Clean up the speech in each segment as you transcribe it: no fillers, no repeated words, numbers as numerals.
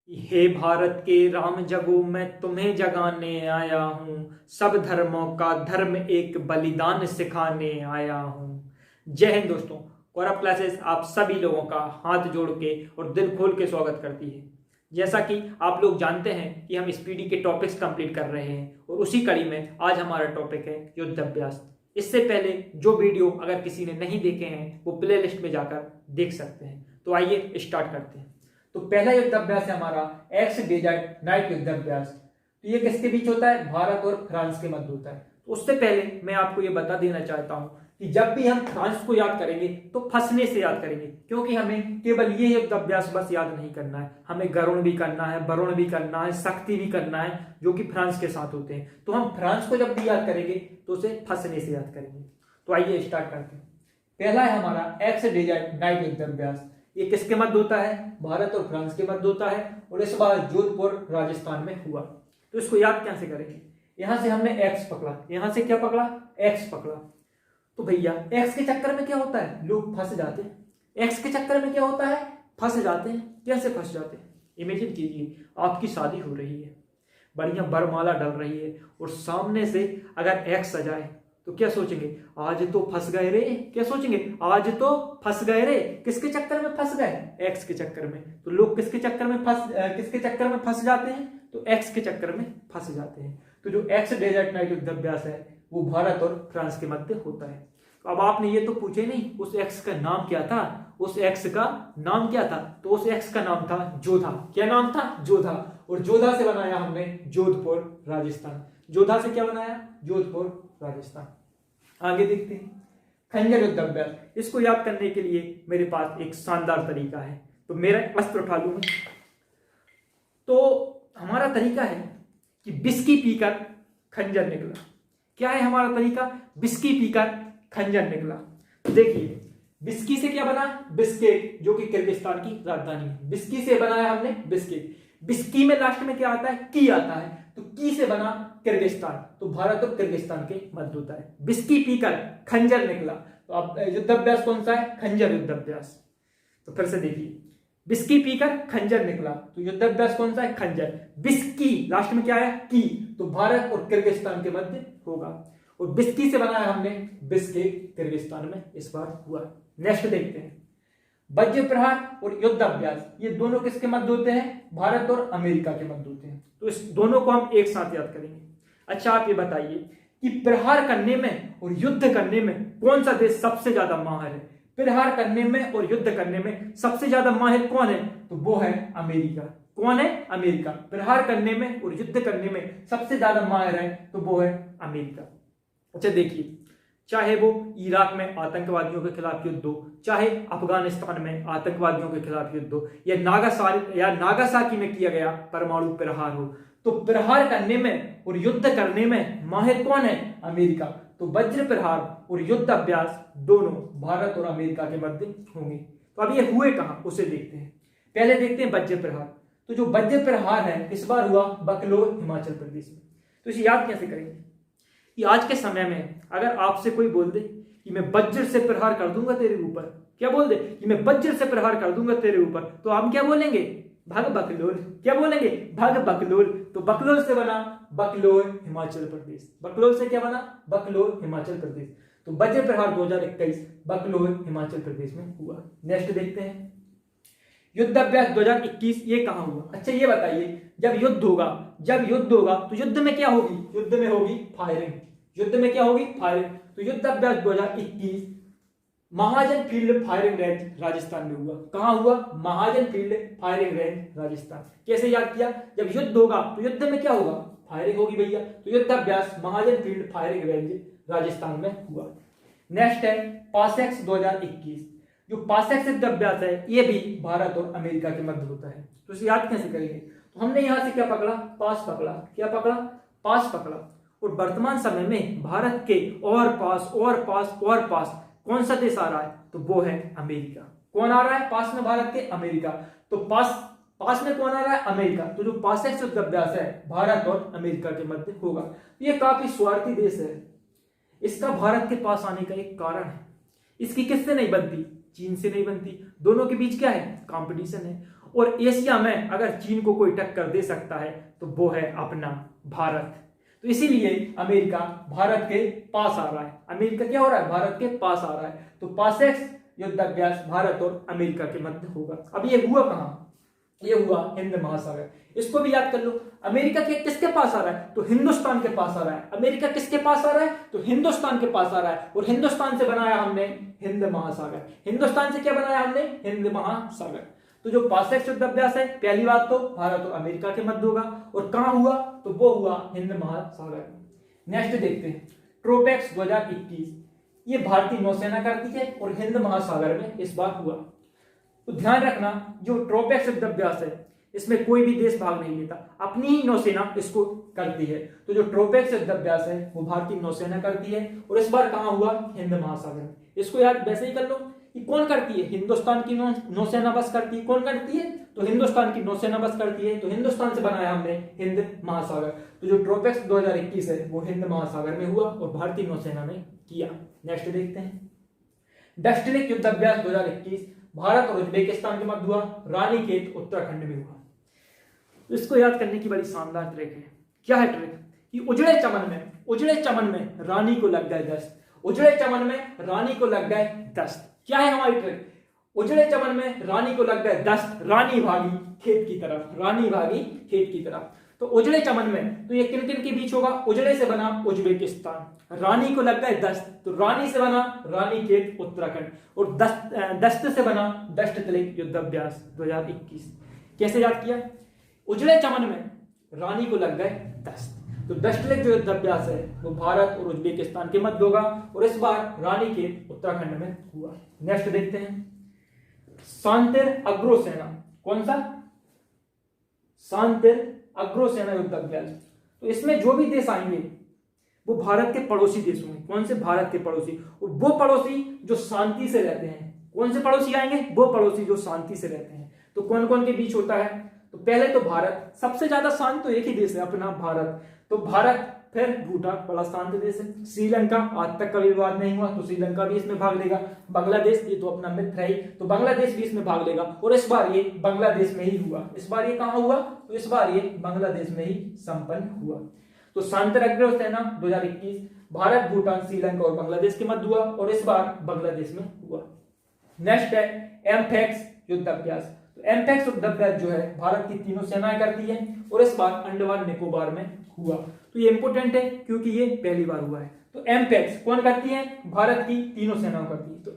हे भारत के राम जगो, मैं तुम्हें जगाने आया हूँ। सब धर्मों का धर्म एक बलिदान सिखाने आया हूँ। जय हिंद दोस्तों। गौरव क्लासेस आप सभी लोगों का हाथ जोड़ के और दिल खोल के स्वागत करती है। जैसा कि आप लोग जानते हैं कि हम स्पीडी के टॉपिक्स कंप्लीट कर रहे हैं और उसी कड़ी में आज हमारा टॉपिक है युद्धाभ्यास। इससे पहले जो वीडियो अगर किसी ने नहीं देखे हैं वो प्ले लिस्ट में जाकर देख सकते हैं। तो आइए स्टार्ट करते हैं। तो पहला युद्धाभ्यास है हमारा एक्स डेजर्ट नाइट युद्धाभ्यास। तो ये किसके बीच होता है? भारत और फ्रांस के मध्य होता है। तो उससे पहले मैं आपको ये बता देना चाहता हूं कि जब भी हम फ्रांस को याद करेंगे तो फंसने से याद करेंगे, क्योंकि हमें केवल ये युद्धाभ्यास बस याद नहीं करना है, हमें गरुण भी करना है, वरुण भी करना है, शक्ति भी करना है, जो कि फ्रांस के साथ होते हैं। तो हम फ्रांस को जब भी याद करेंगे तो उसे फंसने से याद करेंगे। तो आइए स्टार्ट करते हैं। पहला है हमारा एक्स डेजर्ट नाइट युद्धाभ्यास। ये किसके मध्य होता है? भारत और फ्रांस के मध्य होता है और इस बार जोधपुर राजस्थान में हुआ। तो इसको याद कैसे करेंगे? यहां से हमने एक्स पकड़ा, यहां से क्या पकड़ा? एक्स पकड़ा। तो भैया एक्स के चक्कर में क्या होता है? लोग फंस जाते हैं। एक्स के चक्कर में क्या होता है? फंस जाते हैं। कैसे फंस जाते हैं? इमेजिन कीजिए आपकी शादी हो रही है, बढ़िया वरमाला डल रही है और सामने से अगर एक्स आ जाए तो क्या सोचेंगे? आज तो फंस गए रे। क्या सोचेंगे? आज तो फंस गए रे। किसके चक्कर में फंस गए? एक्स के चक्कर में। तो लोग किसके चक्कर में फंस जाते हैं? तो एक्स के चक्कर में फंस जाते हैं। तो जो एक्स डेजर्ट नाइट युद्धाभ्यास है वो भारत और फ्रांस के मध्य होता है। तो अब आपने ये तो पूछे नहीं उस एक्स का नाम क्या था? उस एक्स का नाम क्या था? तो उस एक्स का नाम था जोधा। क्या नाम था? जोधा। और जोधा से बनाया हमने जोधपुर राजस्थान। जोधा से क्या बनाया? जोधपुर राजस्थान। आगे देखते हैं खंजर युद्धाभ्यास। इसको याद करने के लिए मेरे पास एक शानदार तरीका है। तो मेरा अस्त्र उठा लूं मैं। तो हमारा तरीका है कि बिस्की पीकर खंजर निकला। क्या है हमारा तरीका? बिस्की पीकर खंजर निकला। तो देखिए बिस्की से क्या बना? बिस्किट, जो कि किर्गिस्तान की राजधानी है। बिस्की से बनाया हमने बिस्किट। बिस्की में लास्ट में क्या आता है? की आता है। तो की से बना किर्गिस्तान। तो भारत और किर्गिस्तान के मध्य होता है। बिस्की पीकर खंजर निकला। तो अब युद्धाभ्यास कौन सा है? खंजर युद्धाभ्यास। तो फिर से देखिए बिस्की पीकर खंजर निकला। तो युद्धाभ्यास कौन सा है? खंजर। बिस्की लास्ट में क्या आया? की। तो भारत और किर्गिस्तान के मध्य होगा। और बिस्की से बनाया हमने बिस्किट, किर्गिस्तान में इस बार हुआ। नेक्स्ट देखते हैं वज्र प्रहार और युद्धाभ्यास। ये दोनों किसके मध्य होते हैं? भारत और अमेरिका के मध्य होते हैं। तो इस दोनों को हम एक साथ याद करेंगे। अच्छा आप ये बताइए कि प्रहार करने में और युद्ध करने में कौन सा देश सबसे ज्यादा माहिर है? प्रहार करने में और युद्ध करने में सबसे ज्यादा माहिर कौन है? तो वो है अमेरिका। कौन है? अमेरिका। प्रहार करने में और युद्ध करने में सबसे ज्यादा माहिर है तो वो है अमेरिका। अच्छा देखिए चाहे वो इराक में आतंकवादियों के खिलाफ युद्ध हो, चाहे अफगानिस्तान में आतंकवादियों के खिलाफ युद्ध हो, या नागासाकी में किया गया परमाणु प्रहार हो, तो प्रहार करने में और युद्ध करने में माहिर कौन है? अमेरिका। तो वज्र प्रहार और युद्ध अभ्यास दोनों भारत और अमेरिका के मध्य होंगे। तो अब ये हुए कहां उसे देखते हैं। पहले देखते हैं वज्र प्रहार। तो जो वज्र प्रहार है इस बार हुआ बकलोल, हिमाचल प्रदेश में। तो इसे याद कैसे करेंगे कि आज के समय में अगर आपसे कोई बोल दे कि मैं वज्र से प्रहार कर दूंगा तेरे ऊपर, क्या बोल दे कि मैं वज्र से प्रहार कर दूंगा तेरे ऊपर, तो हम क्या बोलेंगे? भग बकलोल। क्या बोलेंगे? भग बकलोल। तो बकलोल से बना बकलोल, हिमाचल प्रदेश। बकलोल से क्या बना? बकलोल, हिमाचल प्रदेश। तो वज्र प्रहार 2021 बकलोल, हिमाचल प्रदेश में हुआ। नेक्स्ट देखते हैं युद्धाभ्यास 2021। ये कहां हुआ? अच्छा ये बताइए जब युद्ध होगा तो युद्ध में क्या होगी? युद्ध में होगी फायरिंग। युद्ध में क्या होगी? फायरिंग। तो युद्धाभ्यास 2021 महाजन फील्ड फायरिंग रेंज राजस्थान में हुआ। कहां हुआ? महाजन फील्ड फायरिंग रेंज राजस्थान। कैसे याद किया? जब युद्ध होगा तो युद्ध में क्या होगा? फायरिंग होगी भैया। तो युद्धाभ्यास महाजन फील्ड फायरिंग रेंज राजस्थान में हुआ। नेक्स्ट है पासेक्स 2021। जो पासेक्स युद्धाभ्यास है ये भी भारत और अमेरिका के मध्य होता है। तो इसे याद कैसे करेंगे? तो हमने यहां से क्या पकड़ा? पास पकड़ा। क्या पकड़ा? पास पकड़ा। और वर्तमान समय में भारत के और पास कौन सा देश आ रहा है? तो वो है अमेरिका। कौन आ रहा है पास में? भारत के अमेरिका। तो पास में कौन आ रहा है? अमेरिका। तो जो पासेक्स युद्धाभ्यास है भारत और अमेरिका के मध्य होगा। ये काफी स्वार्थी देश है। इसका भारत के पास आने का एक कारण है, इसकी किससे नहीं बनती? चीन से नहीं बनती। दोनों के बीच क्या है? कंपटीशन है। और एशिया में अगर चीन को कोई टक्कर दे सकता है तो वो है अपना भारत। तो इसीलिए अमेरिका भारत के पास आ रहा है। अमेरिका क्या हो रहा है? भारत के पास आ रहा है। तो पासेक्स युद्धाभ्यास भारत और अमेरिका के मध्य होगा। अब ये हुआ कहां? ये हुआ हिंद महासागर। इसको भी याद कर लो। अमेरिका के किसके पास आ रहा है? तो हिंदुस्तान के पास आ रहा है। अमेरिका किसके पास आ रहा है? तो हिंदुस्तान के पास आ रहा है। और हिंदुस्तान से बनाया हमने हिंद महासागर। हिंदुस्तान से क्या बनाया हमने? हिंद महासागर। तो जो पासेक्स युद्धाभ्यास है, पहली बात तो भारत और अमेरिका के मध्य होगा। और कहां हुआ? तो वो हुआ हिंद महासागर। नेक्स्ट देखते हैं ट्रोपेक्स 2021। ये भारतीय नौसेना करती है और हिंद महासागर में इस बार हुआ। तो ध्यान रखना, जो ट्रोपेक्स युद्धाभ्यास है इसमें कोई भी देश भाग नहीं लेता, अपनी ही नौसेना इसको करती है। तो जो ट्रोपेक्स युद्धाभ्यास है वो भारतीय नौसेना करती है और इस बार कहां हुआ? हिंद महासागर में। इसको याद वैसे ही कर लो कि कौन करती है? हिंदुस्तान की नौसेना बस करती है। कौन करती है? तो हिंदुस्तान की नौसेना बस करती है। तो हिंदुस्तान से बनाया हमने हिंद महासागर। तो जो ट्रोपेक्स 2021 है वो हिंद महासागर में हुआ और भारतीय नौसेना ने किया। नेक्स्ट देखते हैं डस्टलिक युद्धाभ्यास 2021 भारत और उज्बेकिस्तान के मध्य हुआ। रानीखेत उत्तराखंड में हुआ। तो इसको याद करने की बड़ी शानदार ट्रिक है। क्या है ट्रिक? कि उजड़े चमन में रानी को लग गए दस्त। उजड़े चमन में रानी को लग गए दस्त। क्या है हमारी ट्रिक? उजड़े चमन में रानी को लग गए दस्त, रानी भागी खेत की तरफ। रानी भागी खेत की तरफ। तो उजड़े चमन में तो ये किन किन के बीच होगा? उजड़े से बना उज्बेकिस्तान, रानी को लग गए दस्त तो रानी से बना रानीखेत उत्तराखंड, और दस्त से बना डस्टलिक युद्धाभ्यास 2021। कैसे याद किया? उजड़े चमन में रानी को लग गए दस्त। तो डस्टलिक जो युद्धाभ्यास है वो भारत और उज्बेकिस्तान के मध्य होगा और इस बार रानीखेत उत्तराखंड में हुआ। नेक्स्ट देखते हैं शांतिर अग्रसेना। कौन सा? शांतिर अग्रसेना युद्धाभ्यास। तो इसमें जो भी देश आएंगे वो भारत के पड़ोसी देश होंगे। कौन से? भारत के पड़ोसी। और वो पड़ोसी जो शांति से रहते हैं। कौन से पड़ोसी आएंगे? वो पड़ोसी जो शांति से रहते हैं। तो कौन कौन के बीच होता है? तो पहले तो भारत, सबसे ज्यादा शांत तो एक ही देश है अपना भारत। तो भारत, फिर भूटान बड़ा शांत देश है। श्रीलंका, आज तक कभी विवाद नहीं हुआ तो श्रीलंका भी इसमें भाग लेगा। बांग्लादेश, ये तो अपना मित्र है ही, तो बांग्लादेश भी इसमें भाग लेगा। और इस बार ये बांग्लादेश में ही हुआ। इस बार ये कहां हुआ? तो इस बार ये बांग्लादेश में ही संपन्न हुआ। तो शांतिर अग्रसेना 2021 भारत, भूटान, श्रीलंका और बांग्लादेश के मध्य हुआ और इस बार बांग्लादेश में हुआ। नेक्स्ट है एम्फेक्स युद्धाभ्यास। तो एम्फेक्स युद्धाभ्यास जो है भारत की तीनों सेनाएं करती है और इस बार अंडमान निकोबार में हुआ। तो ये इंपोर्टेंट है क्योंकि ये पहली बार हुआ है। तो एम्पेक्स कौन करती है? भारत की तीनों सेनाओं करती है। तो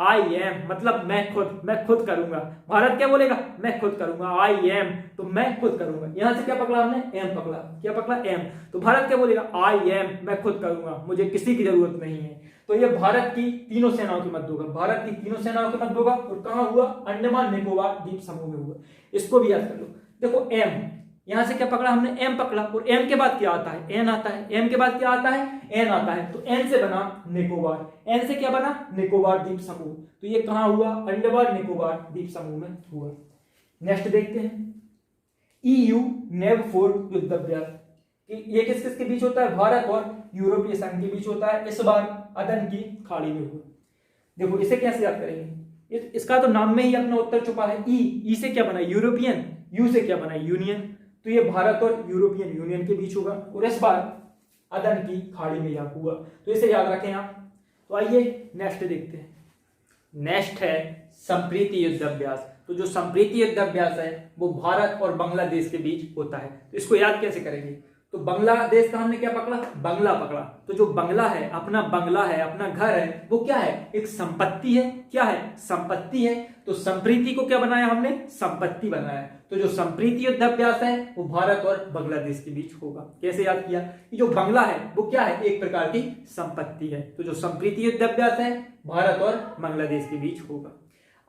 आई एम मतलब मैं खुद करूंगा। भारत क्या बोलेगा? मैं खुद करूंगा। आई एम तो मैं खुद करूंगा। यहां से क्या पकड़ा हमने? एम पकड़ा। क्या पकड़ा? एम। तो भारत क्या बोलेगा? आई एम मैं खुद करूंगा, मुझे किसी की जरूरत नहीं है। तो ये भारत की तीनों सेनाओं के मध्य होगा। भारत की तीनों सेनाओं के मध्य होगा और कहां हुआ? अंडमान निकोबार द्वीप समूह में हुआ। इसको भी याद कर लो। देखो एम, यहां से क्या पकड़ा हमने? एम पकड़ा। और एम के बाद क्या आता है? एन आता है। एम के बाद क्या आता है? एन आता है। तो एन से बना निकोबार। एन से क्या बना? निकोबार द्वीप समूह। तो ये कहां हुआ? अंडमान निकोबार द्वीप समूह में हुआ। नेक्स्ट देखते हैं EU NAVFOR युद्धाभ्यास। ये किस किस के बीच होता है? भारत और यूरोपीय संघ के बीच होता है। इस बार अदन की खाड़ी में हुआ। देखो इसे कैसे याद करेंगे? इसका तो नाम में ही अपना उत्तर छुपा है। ई से क्या बना? यूरोपियन। यू से क्या बना? यूनियन। तो ये भारत और यूरोपियन यूनियन के बीच होगा और इस बार अदन की खाड़ी में यह हुआ। तो इसे याद रखें आप। तो आइए नेक्स्ट देखते हैं। नेक्स्ट है संप्रीति युद्धाभ्यास। तो जो संप्रीति युद्धाभ्यास है वो भारत और बांग्लादेश के बीच होता है। तो इसको याद कैसे करेंगे? तो बांग्लादेश का हमने क्या पकड़ा? बंगला पकड़ा। तो जो बंगला है, अपना बंगला है, अपना घर है, वो क्या है? एक संपत्ति है। क्या है? संपत्ति है। तो संप्रीति को क्या बनाया हमने? संपत्ति बनाया। तो जो संप्रीति युद्धाभ्यास है वो भारत और बांग्लादेश के बीच होगा। कैसे याद किया? कि जो बंगला है वो क्या है? एक प्रकार की संपत्ति है। तो जो संप्रीति युद्धाभ्यास है भारत और बांग्लादेश के बीच होगा।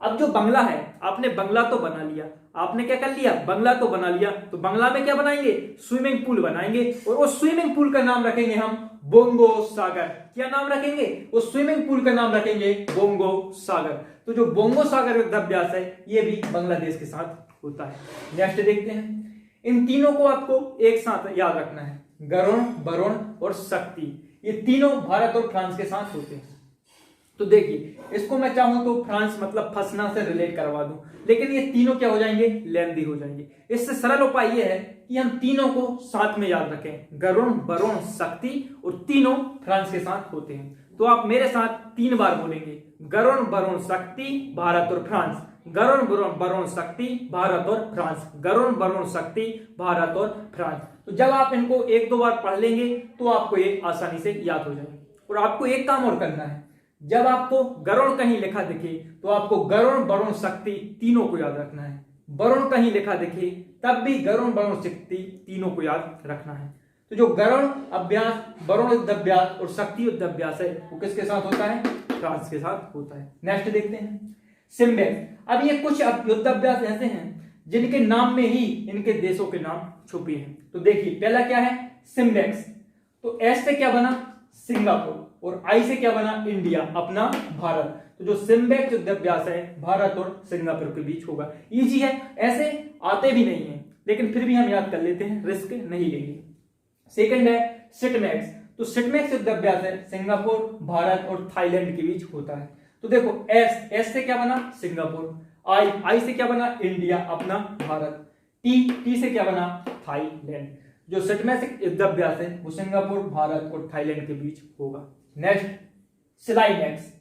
अब जो बंगला है, आपने बंगला तो बना लिया, आपने क्या कर लिया? बंगला तो बना लिया। तो बंगला में क्या बनाएंगे? स्विमिंग पूल बनाएंगे और उस स्विमिंग पूल का नाम रखेंगे हम बोंगो सागर। क्या नाम रखेंगे? उस स्विमिंग पूल का नाम रखेंगे बोंगो सागर। तो जो बोंगो सागर युद्धाभ्यास है ये भी बांग्लादेश के साथ होता है। नेक्स्ट देखते हैं। इन तीनों को आपको एक साथ याद रखना है। गरुण, वरुण और शक्ति, ये तीनों भारत और फ्रांस के साथ होते हैं। तो देखिए, इसको मैं चाहूं तो फ्रांस मतलब फंसना से रिलेट करवा दूं, लेकिन ये तीनों क्या हो जाएंगे, लेंदी हो जाएंगे। इससे सरल उपाय ये है कि हम तीनों को साथ में याद रखें, गरुण, वरुण, शक्ति, और तीनों फ्रांस के साथ होते हैं। तो आप मेरे साथ 3 बार बोलेंगे, गरुण, वरुण, शक्ति, भारत और फ्रांस। गरुण, वरुण, शक्ति, भारत और फ्रांस। गरुण, वरुण, शक्ति, भारत और फ्रांस। तो जब आप इनको 1-2 बार पढ़ लेंगे तो आपको ये आसानी से याद हो जाएंगे। और आपको एक काम और करना है, जब आपको गरुण कहीं लिखा दिखे तो आपको गरुण, वरुण, शक्ति तीनों को याद रखना है। वरुण कहीं लिखा दिखे तब भी गरुण, वरुण, शक्ति तीनों को याद रखना है। तो जो गरुण अभ्यास, वरुण युद्धाभ्यास और शक्ति युद्धाभ्यास है वो किसके साथ होता है, फ्रांस के साथ होता है। नेक्स्ट देखते हैं, सिम्बेक्स। अब ये कुछ युद्धाभ्यास ऐसे हैं जिनके नाम में ही इनके देशों के नाम छुपे हैं। तो देखिए, पहला क्या है, सिम्बेक्स। तो एस से क्या बना, सिंगापुर, और आई से क्या बना, इंडिया, अपना भारत। तो जो सिम्बेक्स युद्धाभ्यास है भारत और सिंगापुर के बीच होगा। इजी है, ऐसे आते भी नहीं है लेकिन फिर भी हम याद कर लेते हैं, रिस्क नहीं लेंगे। सेकंड है सिटमैक्स। तो सिटमैक्स युद्धाभ्यास है सिंगापुर, भारत और थाईलैंड के बीच होता है। तो देखो, एस से क्या बना, सिंगापुर, आई से क्या बना, इंडिया, अपना भारत, टी से क्या बना, थाईलैंड। जो सिटमैक्स युद्धाभ्यास है वो सिंगापुर, भारत और थाईलैंड के बीच होगा। नेक्स्ट, सिलाइनेक्स।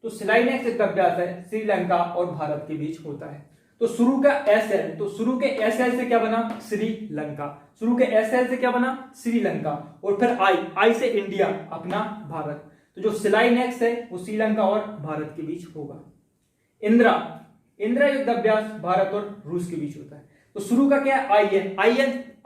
तो सिलाइनेक्स युद्धाभ्यास है श्रीलंका और भारत के बीच होता है। तो शुरू का एसएल, तो शुरू के एसएल से क्या बना, श्रीलंका। शुरू के एसएल से क्या बना, श्रीलंका, और फिर आई से इंडिया, अपना भारत। तो जो सिलाइनेक्स है वो श्रीलंका और भारत के बीच होगा। इंदिरा युद्धाभ्यास भारत और रूस के बीच होता है। तो शुरू का क्या है,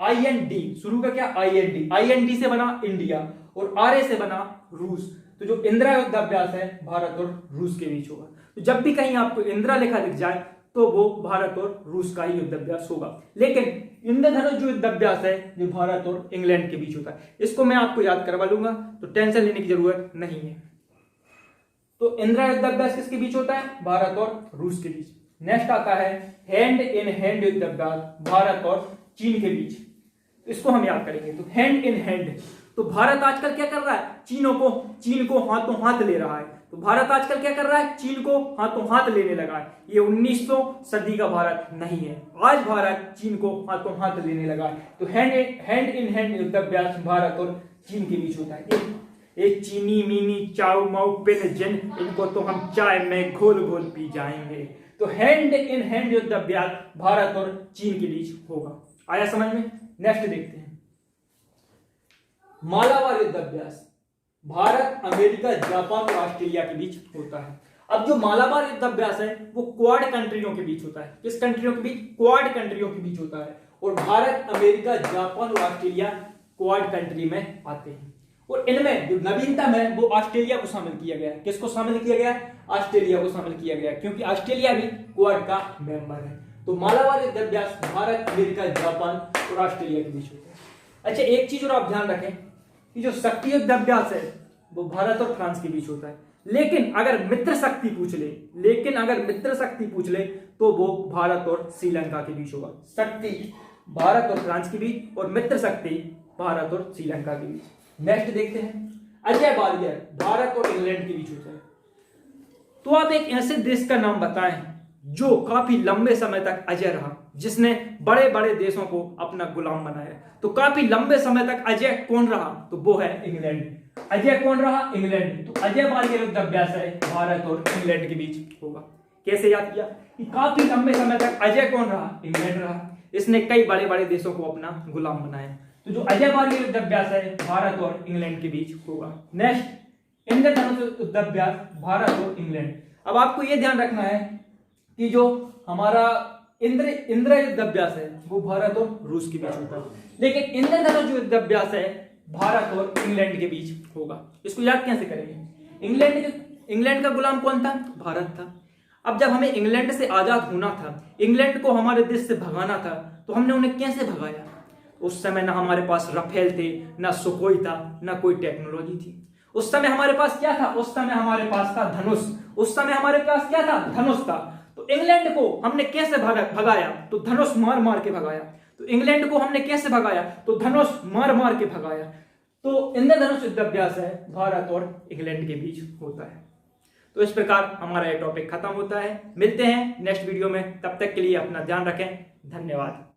IND, शुरू का क्या, IND से बना इंडिया और RA से बना रूस। तो जो इंदिरा युद्धाभ्यास है भारत और रूस के बीच होगा। तो जब भी कहीं आपको इंदिरा लिखा दिख जाए तो वो भारत और रूस का ही युद्धाभ्यास होगा। लेकिन इंद्रधनुष जो युद्धाभ्यास है ये भारत और इंग्लैंड के बीच होता है। इसको मैं आपको याद करवा लूंगा, तो टेंशन लेने की जरूरत नहीं है। तो इंदिरा युद्धाभ्यास किसके बीच होता है, भारत और रूस के बीच। नेक्स्ट आता है हैंड इन हैंड युद्धाभ्यास भारत और चीन के बीच। इसको हम याद करेंगे। तो हैंड इन हैंड, तो भारत आजकल क्या कर रहा है, चीन को हाथों हाथ ले रहा है। तो भारत आजकल क्या कर रहा है, चीन को हाथों हाथ लेने लगा है। ये 1900 सदी का भारत नहीं है, आज भारत चीन को हाथों हाथ लेने लगा है। तो हैंड इन हैंड युद्धाभ्यास भारत और चीन के बीच होता है। एक चीनी मीनी चाउ माउ पिन जिन, इनको तो हम चाय में घोल घोल पी जाएंगे। तो हैंड इन हैंड युद्धाभ्यास भारत और चीन के बीच होगा। आया समझ में। नेक्स्ट देखते हैं, मालाबार युद्धाभ्यास भारत, अमेरिका, जापान और ऑस्ट्रेलिया के बीच होता है। अब जो मालाबार युद्धाभ्यास है वो क्वाड कंट्रियों के बीच होता है। किस कंट्रियों के बीच, क्वाड कंट्रियों के बीच होता है। और भारत, अमेरिका, जापान और ऑस्ट्रेलिया क्वाड कंट्री में आते हैं। और इनमें जो नवीनतम है वो ऑस्ट्रेलिया को शामिल किया गया है। किसको शामिल किया गया है, ऑस्ट्रेलिया को शामिल किया गया है, क्योंकि ऑस्ट्रेलिया भी क्वाड का मेंबर है। तो मालाबार युद्धाभ्यास भारत, अमेरिका, जापान और ऑस्ट्रेलिया के बीच होता है। अच्छा, एक चीज और आप ध्यान रखें कि जो शक्ति युद्धाभ्यास है वो भारत और फ्रांस के बीच होता है। लेकिन अगर मित्र शक्ति पूछ ले तो वो भारत और श्रीलंका के बीच होगा। शक्ति भारत और फ्रांस के बीच और मित्र शक्ति भारत और श्रीलंका के बीच। नेक्स्ट देखते हैं, अजय बालियर भारत और इंग्लैंड के बीच होता है। तो आप एक ऐसे देश का नाम बताएं जो काफी लंबे समय तक अजय रहा, जिसने बड़े बड़े देशों को अपना गुलाम बनाया। तो काफी लंबे समय तक अजय कौन रहा, तो वो है इंग्लैंड। अजय कौन रहा, इंग्लैंड। तो अजय बालियर युद्धाभ्यास है भारत और इंग्लैंड के बीच होगा। कैसे याद किया कि काफी लंबे समय तक अजय कौन रहा, इंग्लैंड रहा। इसने कई बड़े बड़े देशों को अपना गुलाम बनाया। तो जो अजय बालियर युद्धाभ्यास है भारत और इंग्लैंड के बीच होगा। नेक्स्ट, इंद्रधनुष युद्धाभ्यास भारत और इंग्लैंड। अब आपको यह ध्यान रखना है कि जो हमारा इंद्र युद्धाभ्यास है वो भारत और रूस के बीच होता है, लेकिन इंद्रधनुष युद्धाभ्यास है भारत और इंग्लैंड के बीच होगा। इसको याद कैसे करेंगे, इंग्लैंड का गुलाम कौन था, भारत था। अब जब हमें इंग्लैंड से आजाद होना था, इंग्लैंड को हमारे देश से भगाना था, तो हमने उन्हें कैसे भगाया। उस समय ना हमारे पास रफेल थे, ना सुखोई था, ना कोई टेक्नोलॉजी थी। उस समय हमारे पास क्या था, उस समय हमारे पास था धनुष। उस समय हमारे पास क्या था, धनुष था। तो इंग्लैंड को हमने कैसे भगाया, तो धनुष मार मार के भगाया। तो इंग्लैंड को हमने कैसे भगाया, तो धनुष मार मार के भगाया। तो इंद्रधनुष युद्धाभ्यास है भारत और इंग्लैंड के बीच होता है। तो तो इस प्रकार हमारा ये टॉपिक खत्म होता है। मिलते हैं नेक्स्ट वीडियो में, तब तक के लिए अपना ध्यान रखें। धन्यवाद।